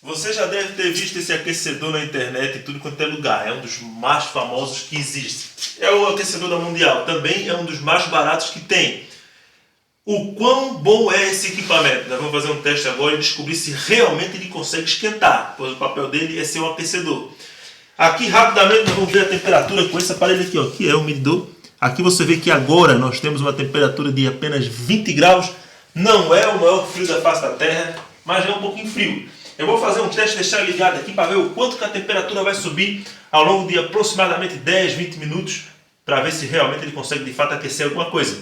Você já deve ter visto esse aquecedor na internet em tudo quanto é lugar. É um dos mais famosos que existe. É o aquecedor da Mundial. Também é um dos mais baratos que tem. O quão bom é esse equipamento? Nós vamos fazer um teste agora e descobrir se realmente ele consegue esquentar, pois o papel dele é ser um aquecedor. Aqui rapidamente nós vamos ver a temperatura com esse aparelho aqui, ó, que é o medidor. Aqui você vê que agora nós temos uma temperatura de apenas 20 graus. Não é o maior frio da face da Terra, mas é um pouquinho frio. Eu vou fazer um teste, deixar ligado aqui para ver o quanto que a temperatura vai subir ao longo de aproximadamente 10, 20 minutos, para ver se realmente ele consegue de fato aquecer alguma coisa.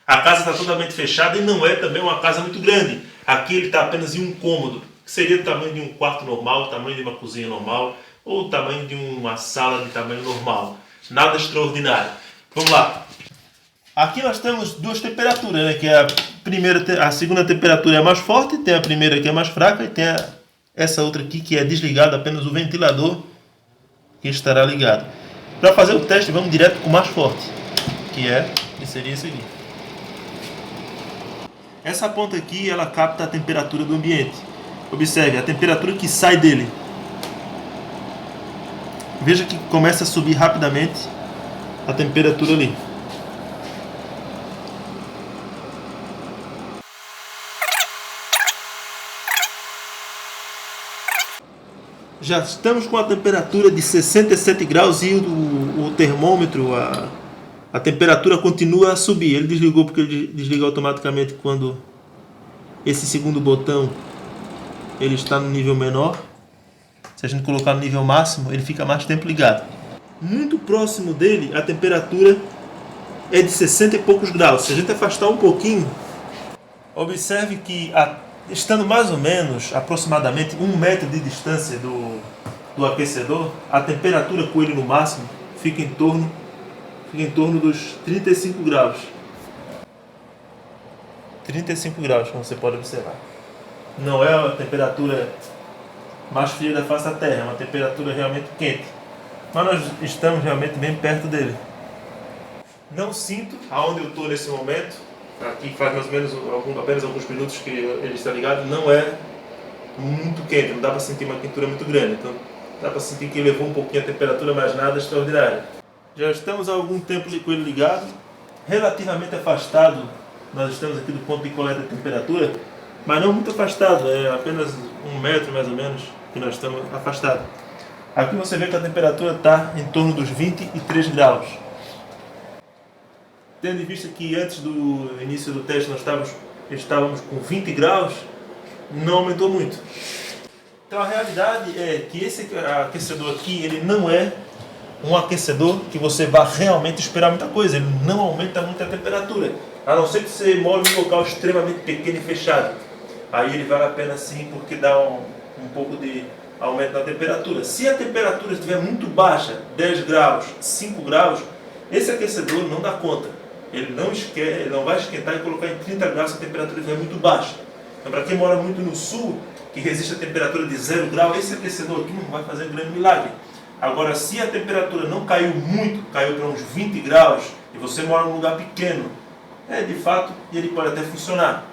A casa está totalmente fechada e não é também uma casa muito grande. Aqui ele está apenas em um cômodo, que seria o tamanho de um quarto normal, o tamanho de uma cozinha normal, ou o tamanho de uma sala de tamanho normal. Nada extraordinário. Vamos lá. Aqui nós temos duas temperaturas, né? Que a segunda temperatura é mais forte, tem a primeira que é mais fraca e tem essa outra aqui que é desligada, apenas o ventilador que estará ligado. Para fazer o teste vamos direto com o mais forte, que seria esse aqui. Essa ponta aqui ela capta a temperatura do ambiente. Observe a temperatura que sai dele. Veja que começa a subir rapidamente a temperatura ali. Já estamos com a temperatura de 67 graus e o termômetro, a temperatura continua a subir. Ele desligou porque ele desliga automaticamente quando esse segundo botão ele está no nível menor. Se a gente colocar no nível máximo, ele fica mais tempo ligado. Muito próximo dele, a temperatura é de 60 e poucos graus. Se a gente afastar um pouquinho, observe que estando mais ou menos, aproximadamente 1 metro de distância do aquecedor, a temperatura com ele no máximo fica em torno dos 35 graus. 35 graus, como você pode observar. Não é a temperatura mais fria da face da Terra, é uma temperatura realmente quente. Mas nós estamos realmente bem perto dele. Não sinto aonde eu estou nesse momento. Aqui faz mais ou menos apenas alguns minutos que ele está ligado. Não é muito quente, não dá para sentir uma quentura muito grande. Então dá para sentir que elevou um pouquinho a temperatura, mas nada extraordinário. Já estamos há algum tempo com ele ligado, relativamente afastado. Nós estamos aqui do ponto de coleta de temperatura, mas não muito afastado, é apenas 1 metro mais ou menos que nós estamos afastados. Aqui você vê que a temperatura está em torno dos 23 graus. Tendo em vista que antes do início do teste nós estávamos com 20 graus, não aumentou muito. Então a realidade é que esse aquecedor aqui, ele não é um aquecedor que você vá realmente esperar muita coisa. Ele não aumenta muito a temperatura, a não ser que você mora em um local extremamente pequeno e fechado. Aí ele vale a pena sim, porque dá um pouco de aumento na temperatura. Se a temperatura estiver muito baixa, 10 graus, 5 graus, esse aquecedor não dá conta. Ele não vai esquentar e colocar em 30 graus se a temperatura estiver muito baixa. Então, para quem mora muito no sul, que resiste a temperatura de 0 grau, esse aquecedor aqui não vai fazer um grande milagre. Agora, se a temperatura não caiu muito, caiu para uns 20 graus, e você mora num lugar pequeno, de fato, ele pode até funcionar.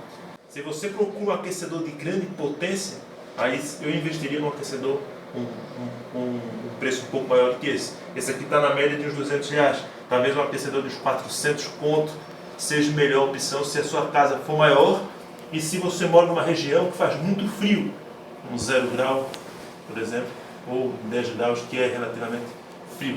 Se você procura um aquecedor de grande potência, aí eu investiria num aquecedor com um preço um pouco maior do que esse. Esse aqui está na média de uns 200 reais. Talvez um aquecedor de uns 400 conto seja a melhor opção se a sua casa for maior e se você mora numa região que faz muito frio, um 0 grau, por exemplo, ou 10 graus, que é relativamente frio.